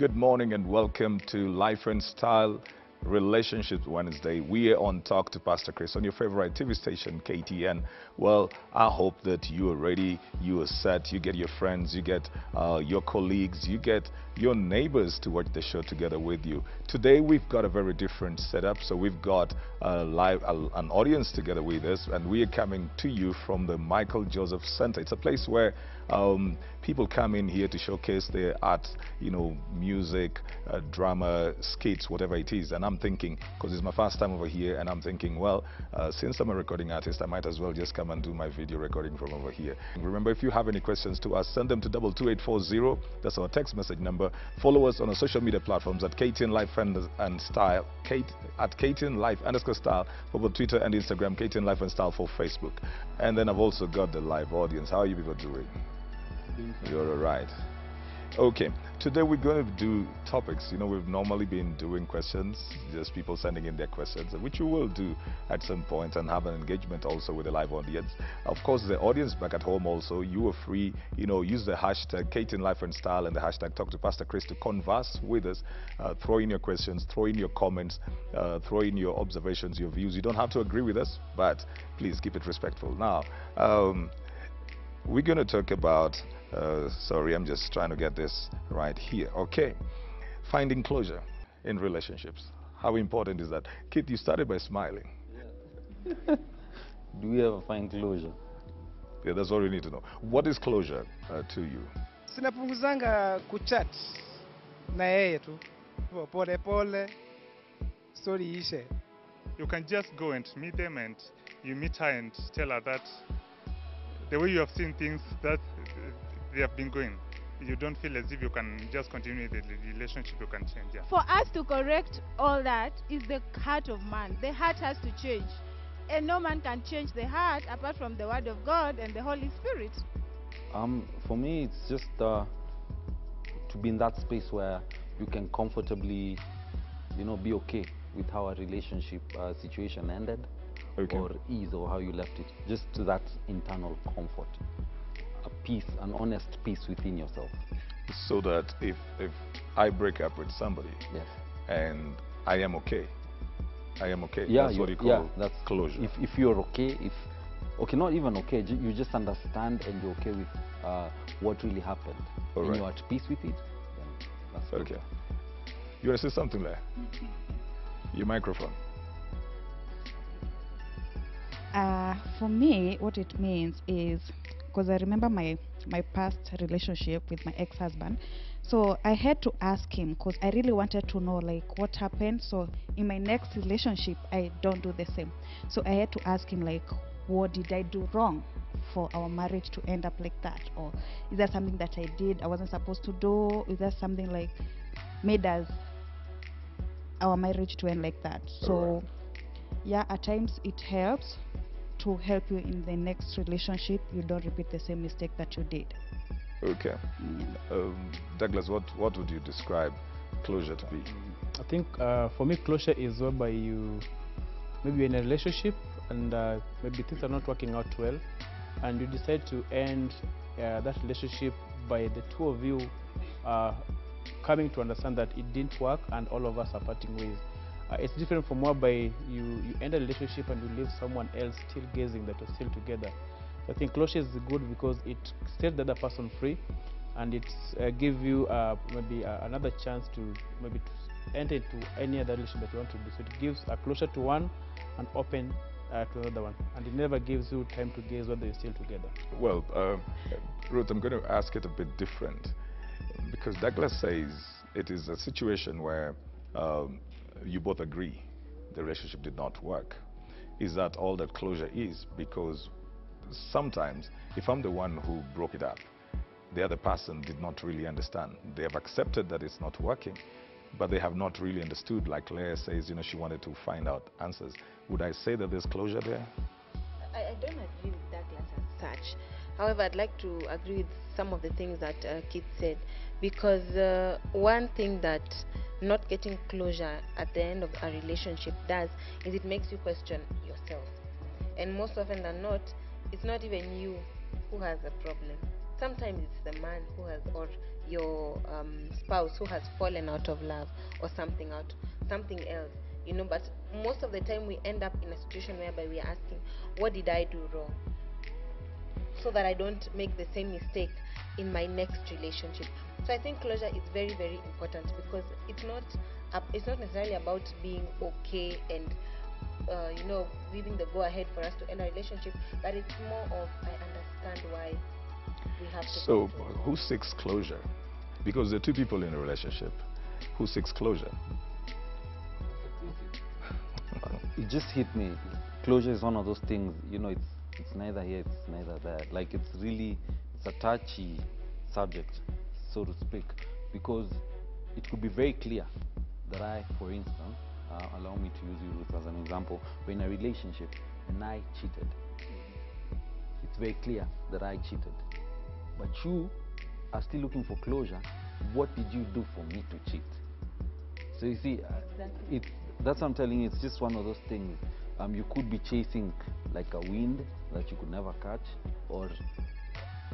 Good morning and welcome to Life and Style Relationships Wednesday. We are on Talk to Pastor Chris on your favorite TV station, KTN. Well, I hope that you are ready, you are set, you get your friends, you get your colleagues, you get your neighbors to watch the show together with you. Today we've got a very different setup, so we've got an audience together with us, and we are coming to you from the Michael Joseph Center. It's a place where people come in here to showcase their art, you know, music, drama, skits, whatever it is. And I'm thinking, because it's my first time over here, and I'm thinking, well, since I'm a recording artist, I might as well just come and do my video recording from over here. Remember, if you have any questions to us, send them to 22840. That's our text message number. Follow us on our social media platforms at KTN Life and Style, at KTN Life _Style for both Twitter and Instagram, KTN Life and Style for Facebook. And then I've also got the live audience. How are you people doing? You're all right. Okay, today we're going to do topics. You know, we've normally been doing questions, just people sending in their questions, which we will do at some point, and have an engagement also with the live audience. Of course, the audience back at home also, you are free, you know, use the hashtag KTN Life and Style and the hashtag Talk to Pastor Chris to converse with us. Throw in your questions, throw in your comments, throw in your observations, your views. You don't have to agree with us, but please keep it respectful. Now, we're going to talk about, sorry, I'm just trying to get this right here. Okay, finding closure in relationships. How important is that? Kit, you started by smiling. Yeah. Do we ever find closure? Yeah, that's all you need to know. What is closure to you? Sinapunguzanga kuchat na yeye tu pole pole, story ishe. You can just go and meet them, and you meet her and tell her that the way you have seen things, that they have been going, you don't feel as if you can just continue the relationship, you can change. Yeah. For us to correct all that is the heart of man. The heart has to change. And no man can change the heart apart from the word of God and the Holy Spirit. For me, it's just to be in that space where you can comfortably, you know, be okay with how a relationship situation ended. Okay. Or ease, or how you left it, just to that internal comfort, a peace, an honest peace within yourself. So that if I break up with somebody, yes, and I am okay, yeah, that's what you call that's closure. If you're okay, okay, not even okay, you just understand and you're okay with what really happened, and you're at peace with it, then that's okay. You want to say something there? Your microphone. For me, what it means is, because I remember my past relationship with my ex-husband, so I had to ask him, because I really wanted to know like what happened, so in my next relationship I don't do the same. So I had to ask him like, what did I do wrong for our marriage to end up like that? Or is there something that I did I wasn't supposed to do? Is there something like made us our marriage to end like that? So yeah, at times it helps to help you in the next relationship. You don't repeat the same mistake that you did. Okay. Yeah. Douglas, what would you describe closure to be? I think for me, closure is whereby maybe you're in a relationship and maybe things are not working out well, and you decide to end that relationship by the two of you coming to understand that it didn't work and all of us are parting ways. It's different from whereby you end a relationship and you leave someone else still gazing that you're still together. So I think closure is good because it sets the other person free, and it gives you maybe another chance to maybe to enter into any other relationship that you want to do. So it gives a closure to one and open to another one, and it never gives you time to gaze whether you're still together. Well, Ruth, I'm going to ask it a bit different, because Douglas says it is a situation where you both agree the relationship did not work. Is that all that closure is? Because sometimes if I'm the one who broke it up, the other person did not really understand. They have accepted that it's not working, but they have not really understood. Like Leah says, you know, she wanted to find out answers. Would I say that there's closure there? I don't agree with Douglas as such. However, I'd like to agree with some of the things that Kit said, because one thing that not getting closure at the end of a relationship does is it makes you question yourself. And most often than not, it's not even you who has a problem. Sometimes it's the man who has, or your spouse who has fallen out of love or something else, but most of the time we end up in a situation whereby we are asking, what did I do wrong, so that I don't make the same mistake in my next relationship. So I think closure is very, very important, because it's not necessarily about being okay and giving the go ahead for us to end a relationship, but it's more of, I understand why we have to. So who seeks closure? Because there are two people in a relationship. Who seeks closure? It just hit me. Closure is one of those things, it's neither here, it's neither there. Like, it's a touchy subject, so to speak, because it could be very clear that I, for instance, allow me to use you, Ruth, as an example, we're in a relationship and I cheated. It's very clear that I cheated. But you are still looking for closure. What did you do for me to cheat? So you see, that's what I'm telling you. It's just one of those things. You could be chasing like a wind that you could never catch,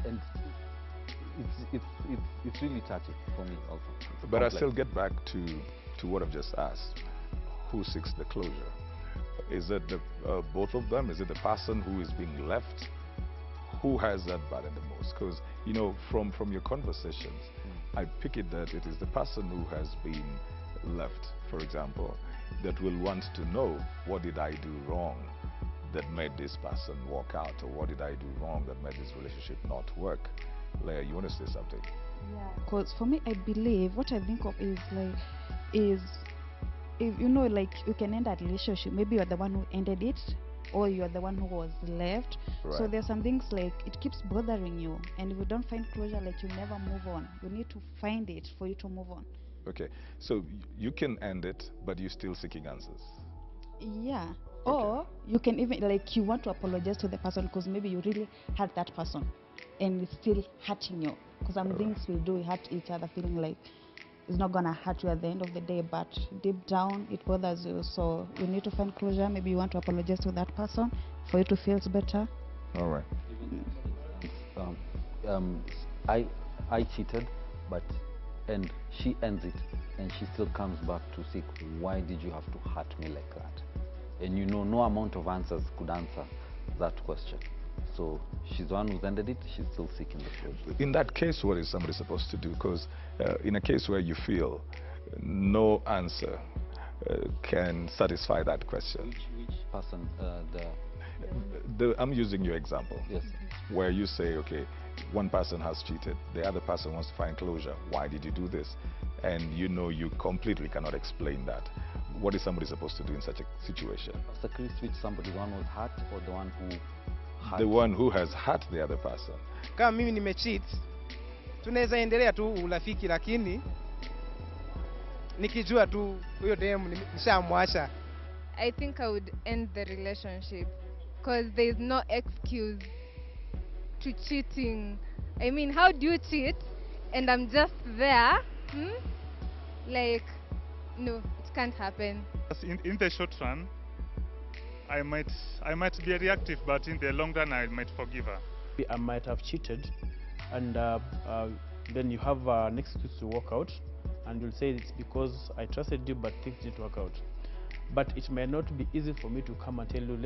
and it's really touchy for me also. But Complex. I still get back to what I've just asked. Who seeks the closure? Is it both of them? Is it the person who is being left? Who has that burden the most? Because, from your conversations, I pick it that it is the person who has been left, for example, that will want to know, what did I do wrong that made this person walk out? Or what did I do wrong that made this relationship not work? Leah, you want to say something? Yeah, because for me, I believe what I think of is if you can end a relationship, maybe you're the one who ended it, or you're the one who was left. Right. So there's some things like it keeps bothering you, and if you don't find closure, like, you never move on. You need to find it for you to move on. Okay, so you can end it, but you're still seeking answers. Yeah. Okay. Or you can even, like, you want to apologize to the person because maybe you really hurt that person and it's still hurting you. Because some things we do, we hurt each other, feeling like it's not going to hurt you at the end of the day, but deep down it bothers you. So you need to find closure. Maybe you want to apologize to that person for you to feel better. All right. I cheated, and she ends it, and she still comes back to seek, why did you have to hurt me like that? And no amount of answers could answer that question. So she's the one who's ended it, she's still seeking the closure. In that case, what is somebody supposed to do? Because in a case where you feel no answer can satisfy that question. Which person? I'm using your example. Yes. Where you say, okay, one person has cheated, the other person wants to find closure. Why did you do this? And you completely cannot explain that. What is somebody supposed to do in such a situation? Pastor Chris, which somebody, the one who was hurt or the one who hurt? The one who has hurt the other person. Kama mimi nimecheat, tunaweza endelea tu urafiki, lakini nikijua tu huyo dem nishamwacha. I think I would end the relationship, because there's no excuse to cheating. I mean, how do you cheat and I'm just there? Like, no, it can't happen. In the short run, I might be reactive, but in the long run, I might forgive her. I might have cheated, and then you have an excuse to walk out, and you'll say it's because I trusted you, but things didn't work out. But it may not be easy for me to come and tell you,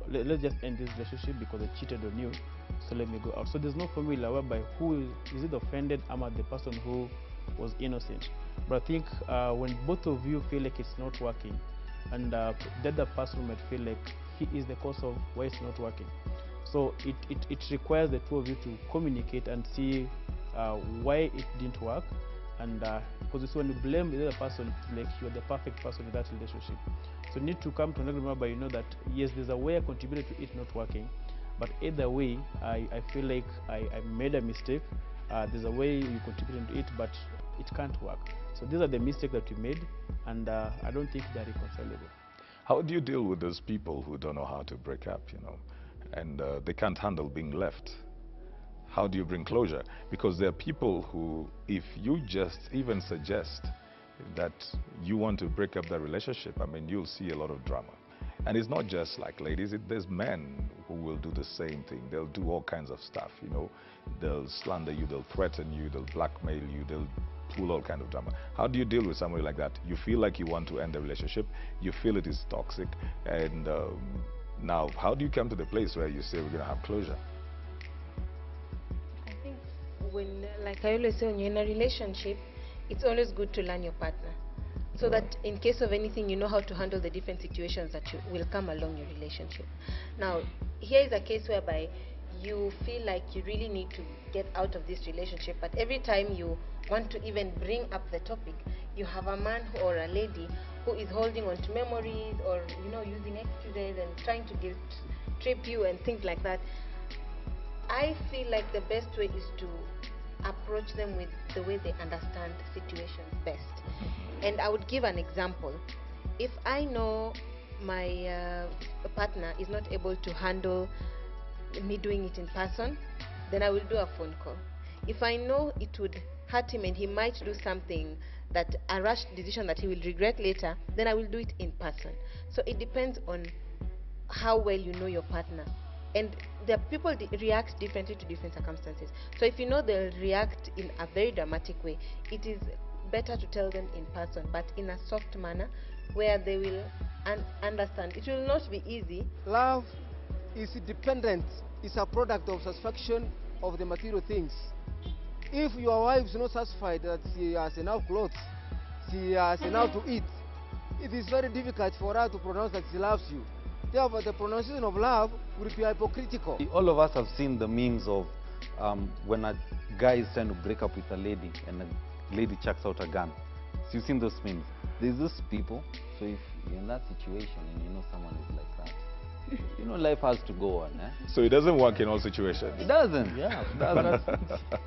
let's just end this relationship because I cheated on you, so let me go out. So there's no formula whereby who is it offended, am I the person who was innocent. But I think when both of you feel like it's not working, and the other person might feel like he is the cause of why it's not working. So it requires the two of you to communicate and see why it didn't work. And because it's when you blame the other person, it's like you're the perfect person in that relationship. So you need to come to an agreement, but that yes, there's a way I contributed to it not working, but either way, I feel like I made a mistake. There's a way you contributed to it, but it can't work. So these are the mistakes that you made, and I don't think they're reconcilable. How do you deal with those people who don't know how to break up, and they can't handle being left? How do you bring closure? Because there are people who, if you just even suggest that you want to break up the relationship, I mean, you'll see a lot of drama. And it's not just like ladies, there's men who will do the same thing. They'll do all kinds of stuff, you know. They'll slander you, they'll threaten you, they'll blackmail you, they'll pull all kind of drama. How do you deal with somebody like that? You feel like you want to end the relationship, you feel it is toxic, and now how do you come to the place where you say we're going to have closure? I think when, like I always say, when you're in a relationship, it's always good to learn your partner, so that in case of anything, you know how to handle the different situations that you will come along your relationship. Now, here is a case whereby you feel like you really need to get out of this relationship, but every time you want to even bring up the topic, you have a man or a lady who is holding on to memories, or using excuses and trying to guilt trip you and things like that. I feel like the best way is to approach them with the way they understand situations best. And I would give an example. If I know my partner is not able to handle me doing it in person, then I will do a phone call. If I know it would hurt him and he might do something, that a rash decision that he will regret later, then I will do it in person. So it depends on how well you know your partner. And the people react differently to different circumstances. So if you know they'll react in a very dramatic way, it is better to tell them in person, but in a soft manner where they will understand. It will not be easy. Love is dependent. It's a product of satisfaction of the material things. If your wife is not satisfied that she has enough clothes, she has enough to eat, it is very difficult for her to pronounce that she loves you. Therefore, the pronunciation of love will be hypocritical. All of us have seen the memes of when a guy is trying to break up with a lady and a lady chucks out a gun. So you've seen those memes. There's those people. So if you're in that situation and you know someone is like that, life has to go on. So it doesn't work in all situations. It doesn't. Yeah, It doesn't.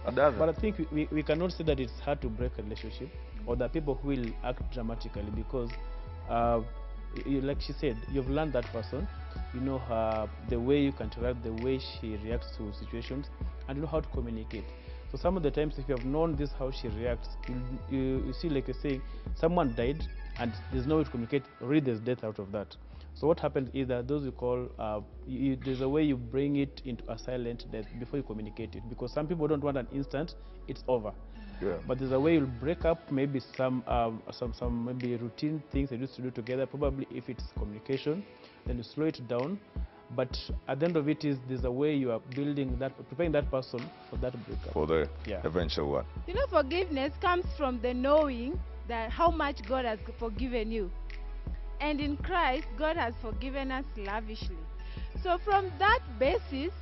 It doesn't. but I think we cannot say that it's hard to break a relationship, or that people who will act dramatically, because like she said, you've learned that person, you know her, the way you can interact, the way she reacts to situations, and you know how to communicate. So some of the times, if you have known this, how she reacts, you see, like you're saying, someone died and there's no way to communicate, really there's death out of that. So what happens is that those you call, there's a way you bring it into a silent death before you communicate it, because some people don't want an instant, it's over. Yeah. But there's a way you'll break up maybe some maybe routine things they used to do together. Probably if it's communication, then you slow it down. But at the end of it is there's a way you are building that, preparing that person for that breakup. For the eventual one. Forgiveness comes from the knowing that how much God has forgiven you. And in Christ, God has forgiven us lavishly. So from that basis,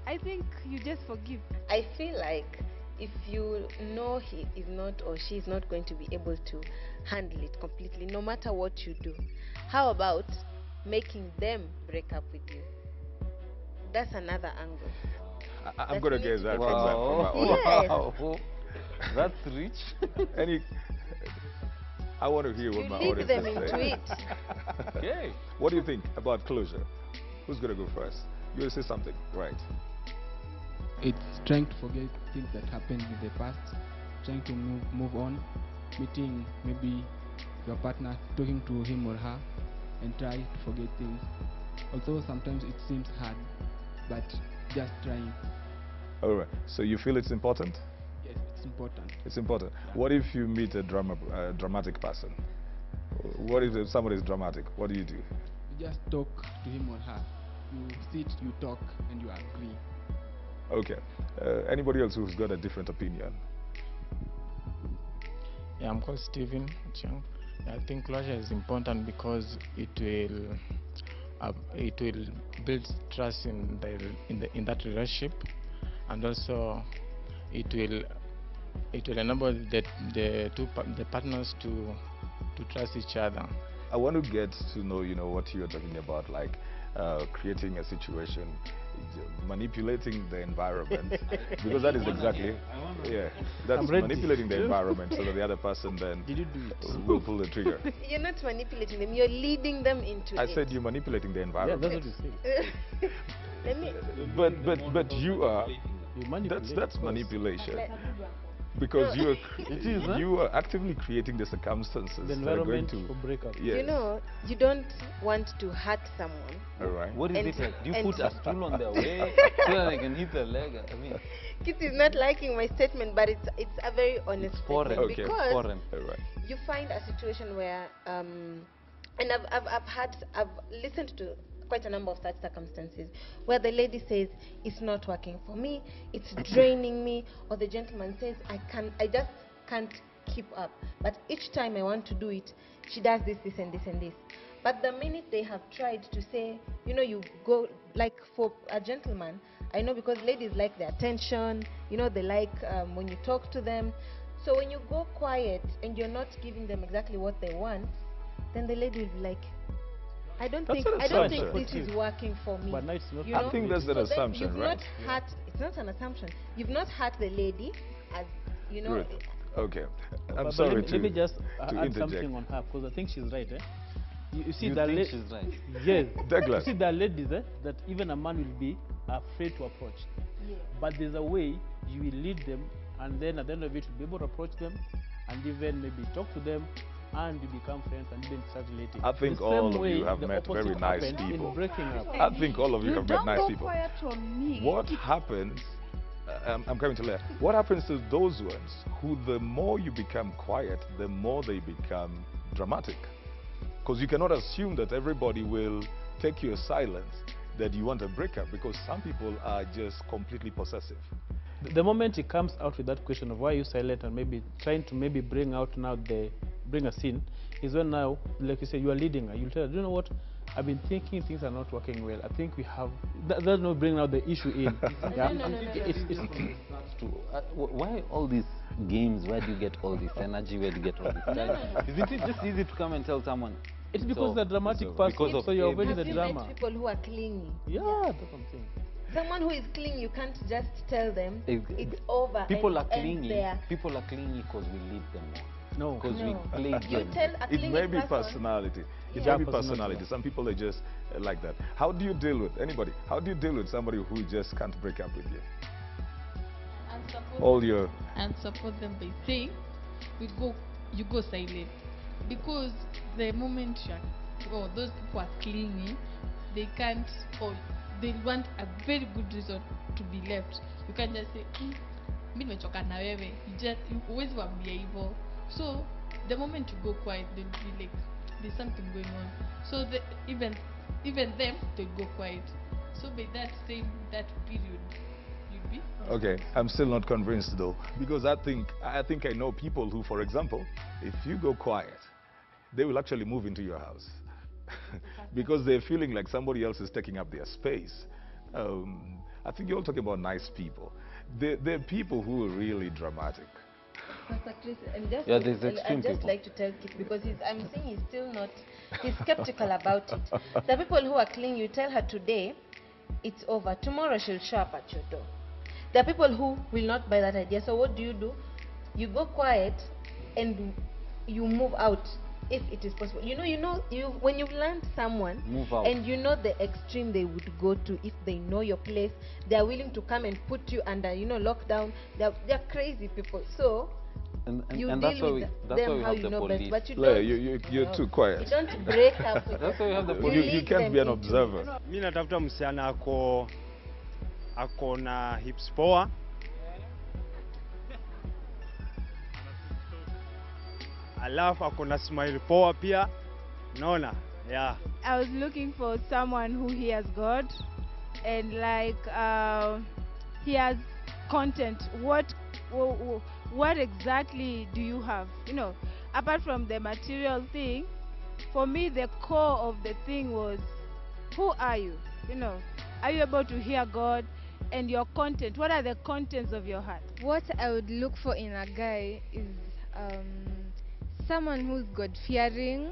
I think you just forgive. I feel like if you know he is not or she is not going to be able to handle it completely, no matter what you do, how about making them break up with you? That's another angle. I'm going to guess that from my Yes. Wow. That's rich. I want to hear what my lead audience them is into saying. it. Okay. What do you think about closure? Who's going to go first? You will say something, right? It's trying to forget things that happened in the past, trying to move on, meeting maybe your partner, talking to him or her, and try to forget things. Although sometimes it seems hard, but just trying. All right. So you feel it's important? Yes, it's important. It's important. Yeah. What if you meet a dramatic person? What if somebody is dramatic? What do? You just talk to him or her. You sit, you talk, and you agree. Okay. Anybody else who's got a different opinion? Yeah, I'm called Stephen Chang. I think closure is important because it will build trust in that relationship, and also it will enable the partners to trust each other. I want to get to know, what you're talking about, like creating a situation, manipulating the environment, because that is exactly, that's manipulating the environment so that the other person then will pull the trigger. You're not manipulating them, you're leading them into it. I said you're manipulating the environment. Yeah, that's what you say. But you are, that's manipulation. Because you are It is, huh? you are actively creating the circumstances The that are going environment to for breakup. Yes. You know, you don't want to hurt someone. All right. What is And- it like? Do you and- put a stool on their way so that they can hit their leg? I mean, Kit is not liking my statement, but it's a very honest it's foreign. statement Okay. because Foreign. All right. you find a situation where and I've listened to quite a number of such circumstances where the lady says it's not working for me, it's draining me, or the gentleman says I just can't keep up, but each time I want to do it, she does this and this and this. But the minute they have tried to say, you know, you go, like for a gentleman, I know because ladies like the attention, you know, they like when you talk to them. So when you go quiet and you're not giving them exactly what they want, then the lady will be like, I don't That's think an this assumption. is working for me. But now it's not. You I know? think that's an So then assumption, you've right? not hurt, it's not an assumption. You've not hurt the lady as, you know. Good. Okay. I'm But sorry let me just to add interject. something on her, because I think she's right. You see You that think she's right? Yes. Douglas. You see, there are ladies that even a man will be afraid to approach. Yeah. But there's a way you will lead them, and then at the end of it, you'll be able to approach them, and even maybe talk to them, and you become friends, and even start relating. I think The all same of you way have the met very opposite nice happened people. in breaking up. I think all of you have met don't nice go people. quiet on me. What happens, I'm coming to later, what happens to those ones who the more you become quiet, the more they become dramatic? Because you cannot assume that everybody will take your silence that you want a breakup, because some people are just completely possessive. The moment he comes out with that question of why are you silent, and maybe trying to maybe bring out now bring a scene, is when now, like you say, you are leading her. You'll tell her, do you know what? I've been thinking things are not working well. I think we have. That's not bringing out the issue in. Yeah? Why all these games? Where do you get all this energy? Where do you get all this talent? Isn't it just easy to come and tell someone? It's because they're dramatic over. person, Because of so you're age. already Have the you drama. met people who are clingy? Yeah, that's what I'm saying. Someone who is clingy, you can't just tell them If- it's over. People and are clingy. there. People are clingy because we lead them on. No. Because No. we play You games. tell a It clingy may be person, personality. It Yeah. may be Personality, personality. yeah. Some people are just like that. How do you deal with anybody? How do you deal with somebody who just can't break up with you? All your And support them by saying you go silent, because the moment those people are clingy, they can't, or they want a very good reason to be left. You can't just say mimi nimechoka na wewe, you always waambia hivyo. So the moment you go quiet, they'll be like there's something going on, so even them, they go quiet. So by that period, you'd be Okay, I'm still not convinced though, because I think I know people who, for example, if you go quiet, they will actually move into your house because they're feeling like somebody else is taking up their space. I think you're all talking about nice people. There are people who are really dramatic. Pastor Chris, Yeah, there's I'd extreme just people. like to tell Kit, because I'm saying he's still not, he's skeptical about it. The people who are clingy, you tell her today, it's over. Tomorrow she'll show up at your door. There are people who will not buy that idea. So what do? You go quiet and you move out if it is possible. When you've learned someone, Move out. and you know the extreme they would go to if they know your place, they are willing to come and put you under, lockdown. They're crazy people. So And you that's deal why with that's why them we how have you the know police. best, but you Leah, don't. you're too quiet. You don't break up with That's why we have the them. police. You lead can't them be an into- observer. Mi natafuta msichana ako na hips poa, alafu ako na smile poa pia, unaona? Yeah. I was looking for someone who hears God and he has content. What exactly do you have? Apart from the material thing, for me the core of the thing was, who are you? Are you able to hear God? And your content, what are the contents of your heart? What I would look for in a guy is someone who's God-fearing.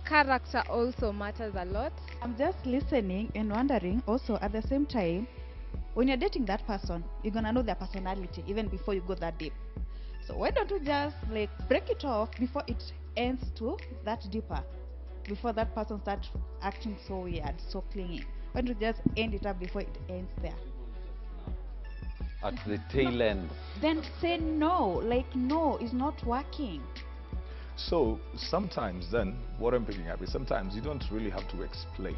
Character also matters a lot. I'm just listening and wondering also at the same time, when you're dating that person, you're gonna know their personality even before you go that deep. So why don't you just break it off before it ends to that deeper? Before that person starts acting so weird, so clingy. Why don't you just end it up before it ends there? At the tail end. Then say no. Like, no, it's not working. So sometimes then, what I'm picking up is sometimes you don't really have to explain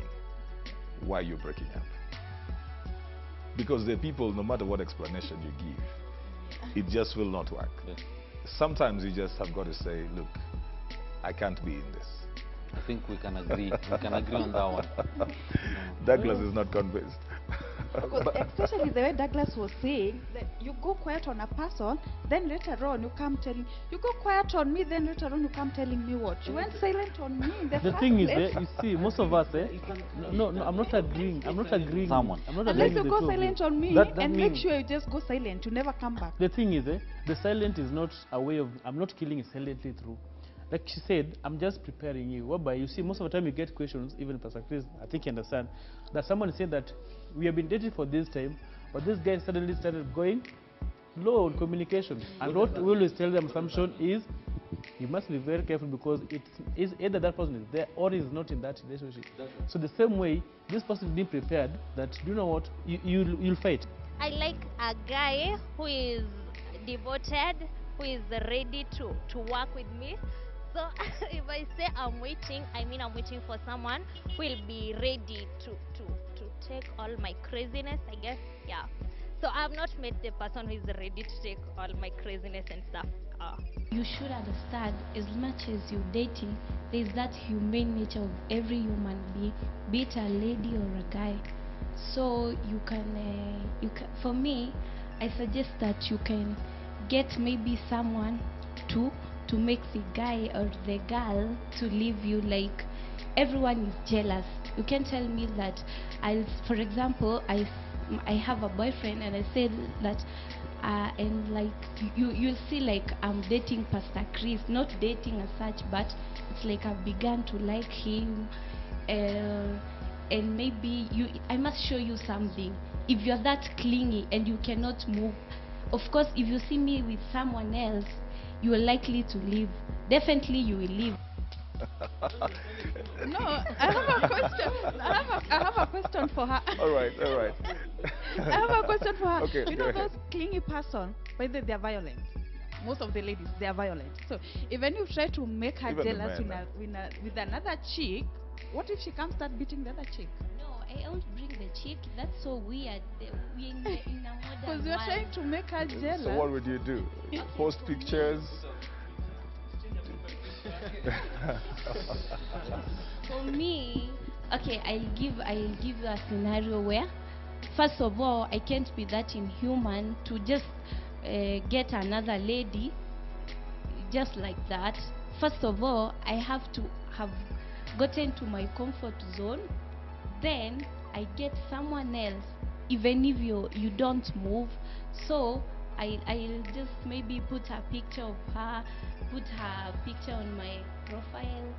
why you're breaking up. Because there are people, no matter what explanation you give, it just will not work. Yes. Sometimes you just have got to say, look, I can't be in this. I think we can agree. We can agree on that one. Douglas is not convinced. Because especially the way Douglas was saying that you go quiet on a person, then later on you come telling, you go quiet on me, then later on you come telling me what? You went silent on me in the The first thing is, place. you see, most of us, no, I'm not agreeing. I'm not agreeing. Someone. I'm not Unless agreeing you with go the two of you. silent on me That and make means sure you just go silent, you never come back. the thing is, the silent is not a way of, I'm not killing it silently through. Like she said, I'm just preparing you. Whereby you see, most of the time you get questions, even Pastor Chris, I think you understand, that someone said that we have been dating for this time, but this guy suddenly started going low on communication. And what we always tell them, assumption is, you must be very careful because it is either that person is there or is not in that relationship. So the same way, this person is being prepared that, you know what, you'll fight. I like a guy who is devoted, who is ready to work with me. So if I say I'm waiting, I mean I'm waiting for someone who will be ready to take all my craziness, I guess. Yeah. So I have not met the person who is ready to take all my craziness and stuff. You should understand, as much as you're dating, there's that humane nature of every human being, be it a lady or a guy. So you can, for me, I suggest that you can get maybe someone to make the guy or the girl to leave you. Like, everyone is jealous. You can tell me that, for example, I have a boyfriend and I said that and like you'll see like I'm dating Pastor Chris, not dating as such, but it's like I've begun to like him, and maybe I must show you something. If you're that clingy and you cannot move, of course if you see me with someone else, you are likely to leave. Definitely you will leave. No, I have a question. I have a question for her. All right. I have a question for her. Okay, you go know ahead. those clingy person, but they are violent. Most of the ladies, they are violent. So even if you try to make her Even the jealous men, with another chick, what if she comes start beating the other chick? No, I won't bring the chick. That's so weird. We're in a modern Because you're trying to make her jealous. So what would you do? Post pictures? For me, okay, I'll give you a scenario where, first of all, I can't be that inhuman to just get another lady just like that. First of all, I have to have gotten to my comfort zone. Then I get someone else, even if you don't move. So I'll just maybe put a picture of her, put her picture on my profile.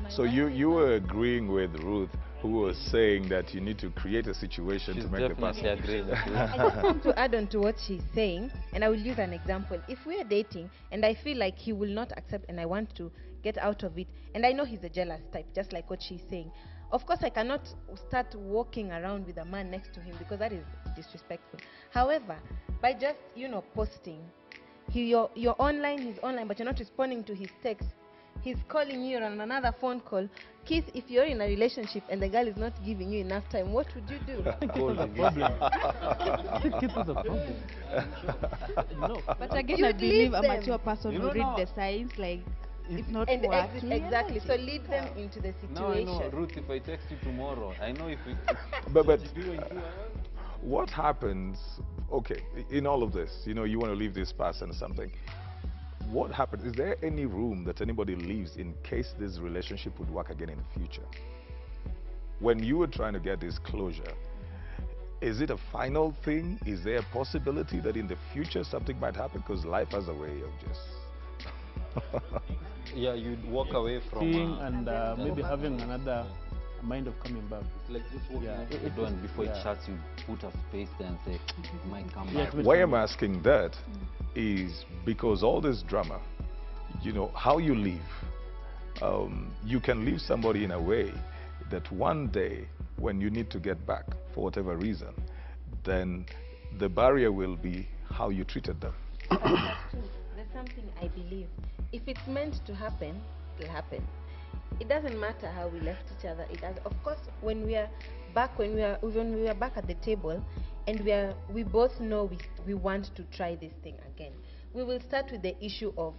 So you were agreeing with Ruth, who was saying that you need to create a situation She's to make the definitely person. agreeing with you. I just want to add on to what she's saying, and I will use an example. If we are dating and I feel like he will not accept and I want to get out of it, and I know he's a jealous type, just like what she's saying, of course I cannot start walking around with a man next to him because that is disrespectful. However, by just, posting, you're online, he's online, but you're not responding to his text. He's calling you on another phone call. Keith, if you're in a relationship and the girl is not giving you enough time, what would you do? I think it's a problem. I think it's a problem. No. But again, You I believe a lead them. mature person You will know read the signs, like if not And working. exactly. So lead them into the situation. No, I know, Ruth, if I text you tomorrow, I know if we... But what happens, okay, in all of this, you want to leave this person or something. What happens? Is there any room that anybody leaves in case this relationship would work again in the future? When you were trying to get this closure, is it a final thing? Is there a possibility that in the future something might happen? Because life has a way of just... Yeah, you'd walk away from... Seeing and maybe having another mind of coming back. It's like just walking out the door and before it shuts, you put a space there and say, you might come back. Why I'm asking that is because all this drama, how you live, you can leave somebody in a way that one day when you need to get back for whatever reason, then The barrier will be how you treated them. That's true. There's something I believe. If it's meant to happen, it'll happen. It doesn't matter how we left each other. It does. Of course, when we are back at the table, and we both know we want to try this thing again, we will start with the issue of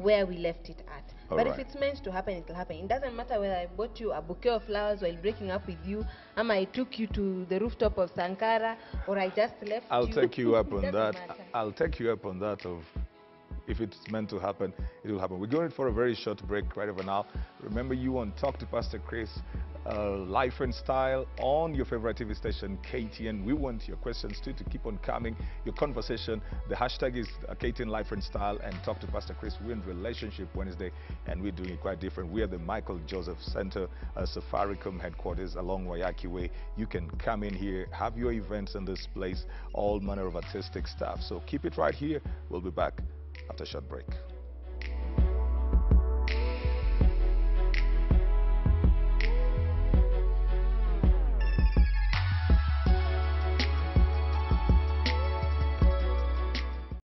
where we left it at. But if it's meant to happen, it'll happen. It doesn't matter whether I bought you a bouquet of flowers while breaking up with you, or I took you to the rooftop of Sankara, or I just left I'll you. take you up It on doesn't that. matter. I'll take you up on that of if it's meant to happen, it will happen. We're going for a very short break right over now. Remember, you on Talk to Pastor Chris, Life and Style on your favorite TV station, KTN. We want your questions too to keep on coming. Your conversation. The hashtag is KTN Life and Style and Talk to Pastor Chris. We're in Relationship Wednesday, and we're doing it quite different. We are the Michael Joseph Center, Safaricom headquarters along Wayaki Way. You can come in here, have your events in this place, all manner of artistic stuff. So keep it right here. We'll be back after a short break.